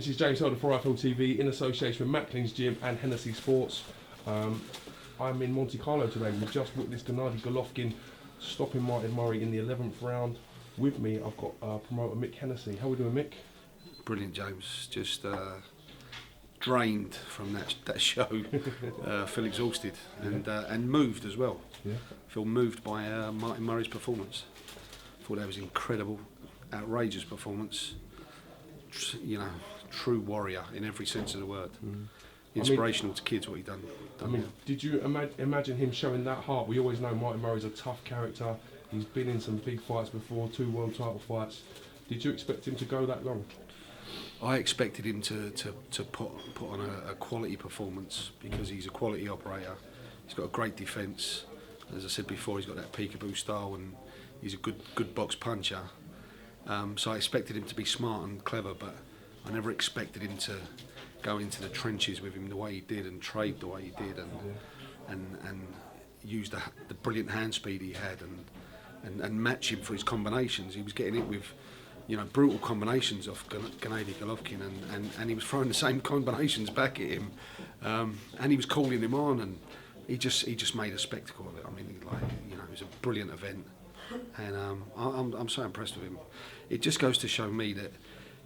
This is James Helder for IFL TV in association with Macklin's Gym and Hennessy Sports. I'm in Monte Carlo today. We've just witnessed GENNADY GOLOVKIN stopping Martin Murray in the 11th round. With me, I've got promoter MICK HENNESSY. How are we doing, Mick? Brilliant, James. Just drained from that show. Feel exhausted and moved as well. Yeah. Feel moved by Martin Murray's performance. Thought that was incredible, outrageous performance. You know, true warrior in every sense of the word. Inspirational to kids what he done. Did you imagine him showing that heart? We always know Martin Murray's a tough character. He's been in some big fights before, 2 world title fights. Did you expect him to go that long? I expected him to put on a quality performance because he's a quality operator. He's got a great defence. As I said before, he's got that peekaboo style and he's a good box puncher. So I expected him to be smart and clever, but I never expected him to go into the trenches with him the way he did and trade the way he did and use the brilliant hand speed he had and match him for his combinations. He was getting it with, you know, brutal combinations off GENNADY GOLOVKIN and he was throwing the same combinations back at him, and he was calling him on, and he just made a spectacle of it. I mean, like, you know, it was a brilliant event, and I'm so impressed with him. It just goes to show me that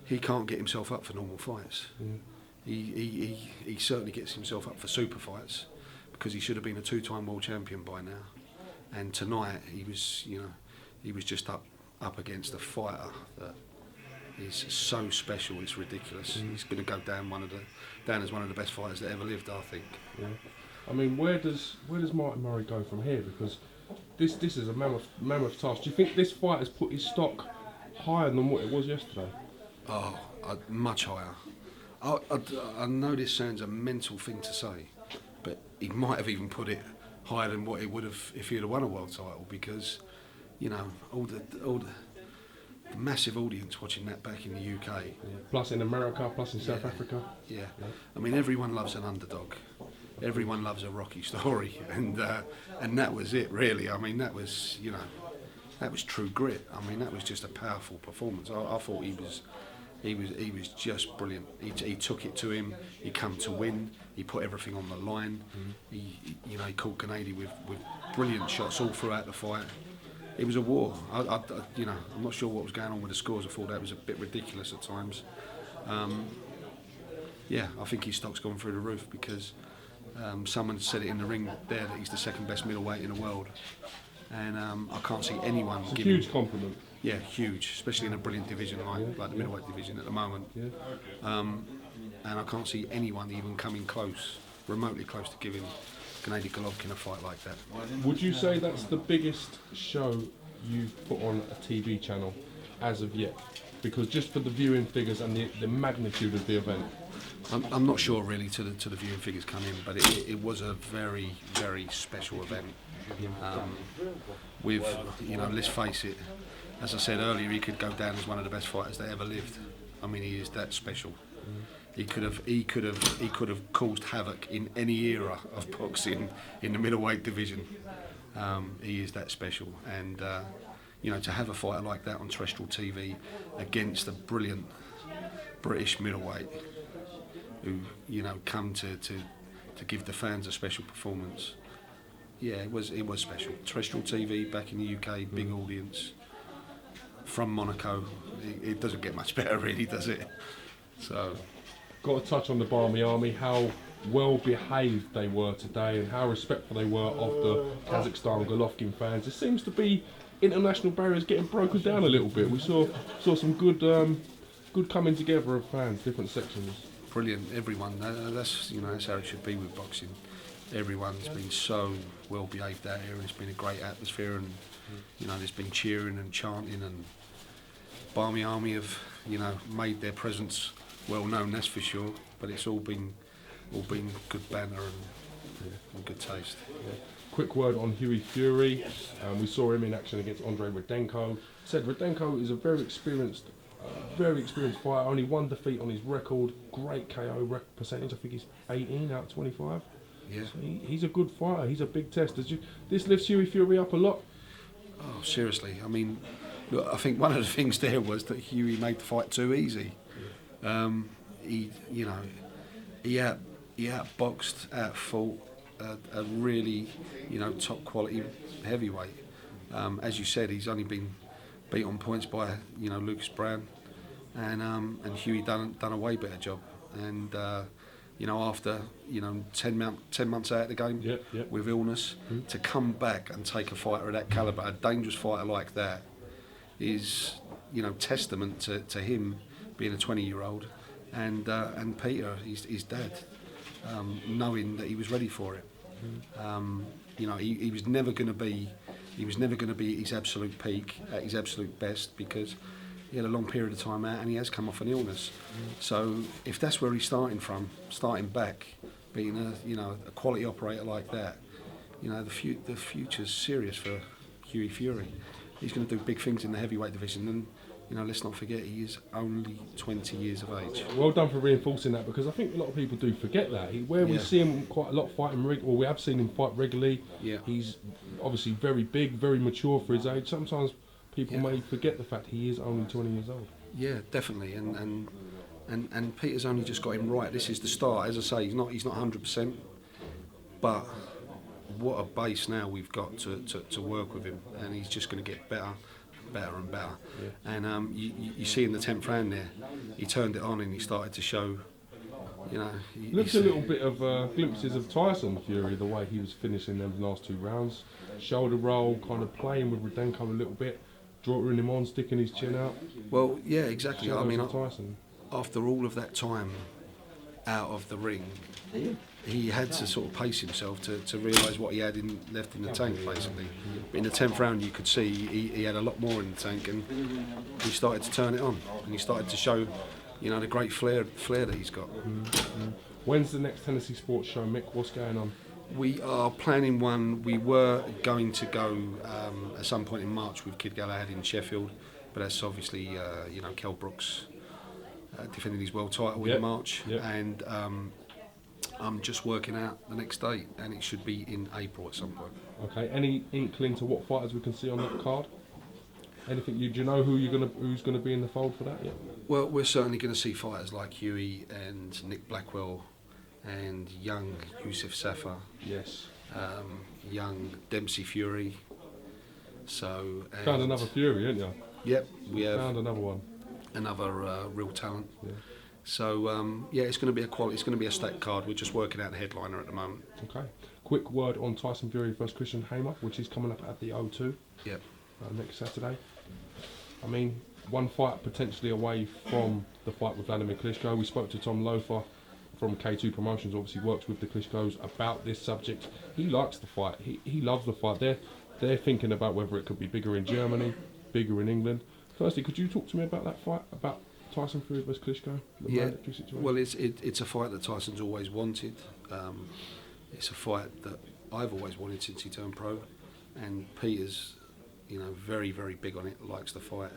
he can't get himself up for normal fights. He certainly gets himself up for super fights because he should have been a 2-time world champion by now. And tonight he was just up against a fighter that is so special. It's ridiculous. He's going to go down as one of the best fighters that ever lived, I think. Yeah. I mean, where does Martin Murray go from here? Because this is a mammoth task. Do you think this fight has put his stock higher than what it was yesterday? Oh, much higher. I know this sounds a mental thing to say, but he might have even put it higher than what it would have if he had won a world title, because, you know, all the massive audience watching that back in the UK. Yeah. Plus in America, plus in South Africa. Yeah. I mean, everyone loves an underdog. Everyone loves a Rocky story, and that was it, really. I mean, that was, you know, that was true grit. I mean, that was just a powerful performance. I thought he was just brilliant. He took it to him. He come to win. He put everything on the line. He caught GENNADY with brilliant shots all throughout the fight. It was a war. I'm not sure what was going on with the scores. I thought that was a bit ridiculous at times. I think his stock's gone through the roof because someone said it in the ring there that he's the second best middleweight in the world, and I can't see anyone it's giving. A huge compliment. Yeah, huge, especially in a brilliant division like the middleweight division at the moment. Yeah. And I can't see anyone even coming close, remotely close to giving GENNADY GOLOVKIN a fight like that. Would you say that's the biggest show you've put on a TV channel as of yet? Because just for the viewing figures and the magnitude of the event. I'm not sure really to the viewing figures come in, but it was a very, very special event. With, you know, let's face it, as I said earlier, he could go down as one of the best fighters that ever lived. I mean, he is that special. He could have caused havoc in any era of boxing in the middleweight division. He is that special, and you know, to have a fighter like that on terrestrial TV against a brilliant British middleweight who, you know, come to give the fans a special performance. Yeah, it was special. Terrestrial TV back in the UK, big audience from Monaco. It doesn't get much better, really, does it? So, got to touch on the Barmy Army, how well behaved they were today and how respectful they were of the Kazakhstan Golovkin fans. It seems to be international barriers getting broken down a little bit. We saw some good coming together of fans, different sections. Brilliant, everyone. That's how it should be with boxing. Everyone's been so well behaved out here, and it's been a great atmosphere, and you know, there's been cheering and chanting, and Barmy Army have, you know, made their presence well known, that's for sure. But it's all been good banter and good taste. Yeah. Quick word on Hughie Fury. We saw him in action against Andre Rudenko. Said Rudenko is a very experienced fighter. Only 1 defeat on his record. Great KO percentage. I think he's 18 out of 25. Yeah. So he's a good fighter. He's a big test. This lifts Hughie Fury up a lot. Oh, seriously. I mean, look, I think one of the things there was that Hughie made the fight too easy. you know, he outboxed, outfought a really, you know, top quality heavyweight. As you said, he's only been beat on points by, you know, Lucas Brown, and Hughie done a way better job. And you know, after, you know, 10 months out of the game with illness, to come back and take a fighter of that calibre, a dangerous fighter like that, is, you know, testament to him being a 20-year-old, and Peter, his dad, knowing that he was ready for it. You know, he was never going to be at his absolute peak, at his absolute best, because he had a long period of time out and he has come off an illness. So if that's where he's starting back, being a quality operator like that, you know, the future's serious for Hughie Fury. He's going to do big things in the heavyweight division, and, you know, let's not forget, he is only 20 years of age. Well done for reinforcing that, because I think a lot of people do forget that. We see him quite a lot fighting, or we have seen him fight regularly. Yeah. He's obviously very big, very mature for his age. Sometimes people may forget the fact he is only 20 years old. Yeah, definitely, and Peter's only just got him right. This is the start. As I say, he's not 100%, but what a base now we've got to work with him, and he's just going to get better and better. Yeah. And you see in the 10th round there, he turned it on and he started to show, you know... Looks a little bit of glimpses of Tyson Fury, the way he was finishing them last 2 rounds. Shoulder roll, kind of playing with Rudenko a little bit, drawing him on, sticking his chin out. Well, yeah, exactly. Shadows I mean, Tyson. After all of that time out of the ring, he had to sort of pace himself to realise what he had left in the tank, basically. But in the 10th round, you could see he had a lot more in the tank, and he started to turn it on, and he started to show, you know, the great flair that he's got. When's the next Hennessy Sports show, Mick? What's going on? We are planning one. We were going to go at some point in March with Kid Galahad in Sheffield, but that's obviously, you know, Kell Brooks defending his world title in March, and I'm just working out the next date, and it should be in April at some point. Okay. Any inkling to what fighters we can see on that card? Anything? Do you know who's gonna be in the fold for that yet? Well, we're certainly going to see fighters like Hughie and Nick Blackwell, and young Yusuf Safa. Yes. Young Dempsey Fury. So. Found another Fury, haven't you? Yep, we have. Found another one. Another real talent. Yeah. So yeah, it's going to be a quality. It's going to be a stacked card. We're just working out the headliner at the moment. Okay. Quick word on Tyson Fury versus Christian Hamer, which is coming up at the O2. Yep. Next Saturday. I mean, one fight potentially away from the fight with Vladimir Klitschko. We spoke to Tom Lofer from K2 Promotions. Obviously works with the Klitschkos about this subject. He likes the fight. He loves the fight. They're thinking about whether it could be bigger in Germany, bigger in England. Firstly, could you talk to me about that fight, about Tyson Fury versus Klitschko? Well, it's a fight that Tyson's always wanted. It's a fight that I've always wanted since he turned pro, and Peter's, you know, very, very big on it, likes the fight.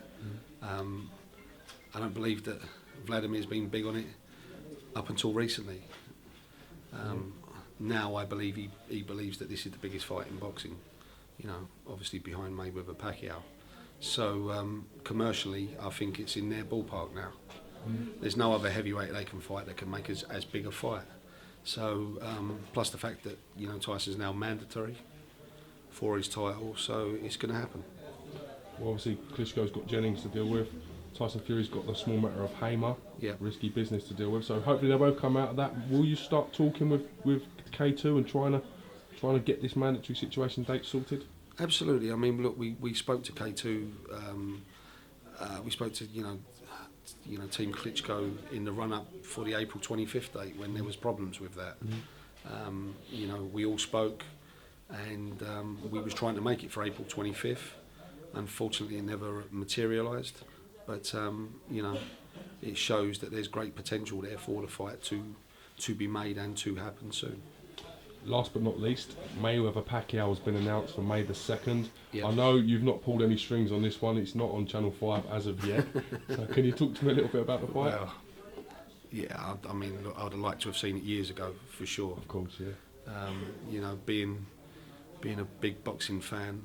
I don't believe that Vladimir's been big on it up until recently. Now I believe he believes that this is the biggest fight in boxing, you know, obviously behind Mayweather, Pacquiao. So commercially, I think it's in their ballpark now. There's no other heavyweight they can fight that can make as big a fight. So plus the fact that, you know, Tyson's now mandatory for his title, so it's going to happen. Well, obviously Klitschko's got Jennings to deal with. Tyson Fury's got the small matter of Hamer, risky business to deal with. So hopefully they both come out of that. Will you start talking with K2 and trying to get this mandatory situation date sorted? Absolutely. I mean, look, we spoke to K2. We spoke to you know Team Klitschko in the run up for the April 25th date when there was problems with that. You know, we all spoke, and we was trying to make it for April 25th. Unfortunately, it never materialised. But you know, it shows that there's great potential there for the fight to be made and to happen soon. Last but not least, Mayweather Pacquiao has been announced for May the 2nd. Yep. I know you've not pulled any strings on this one. It's not on Channel 5 as of yet. So can you talk to me a little bit about the fight? Well, yeah, I mean, look, I'd have liked to have seen it years ago, for sure. Of course, yeah. You know, being a big boxing fan,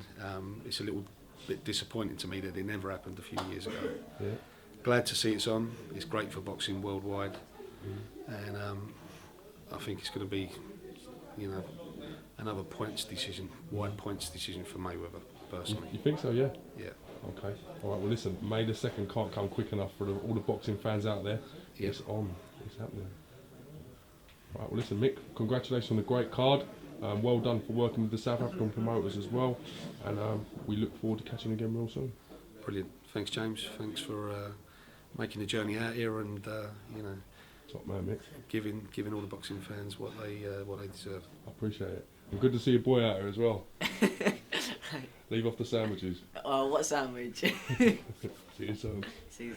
it's a little bit disappointing to me that it never happened a few years ago. Yeah. Glad to see it's on. It's great for boxing worldwide. and I think it's going to be, you know, another points decision, wide points decision for Mayweather, personally. You think so? Yeah. Yeah. Okay. All right. Well, listen. May the 2nd can't come quick enough for all the boxing fans out there. Yeah. It's on. It's happening. All right. Well, listen, Mick. Congratulations on the great card. Well done for working with the South African promoters as well, and we look forward to catching again real soon. Brilliant. Thanks, James. Thanks for making the journey out here and you know, Top man, Mick. giving all the boxing fans what they deserve. I appreciate it. And good to see your boy out here as well. Leave off the sandwiches. Oh, what sandwich? See you soon. See you.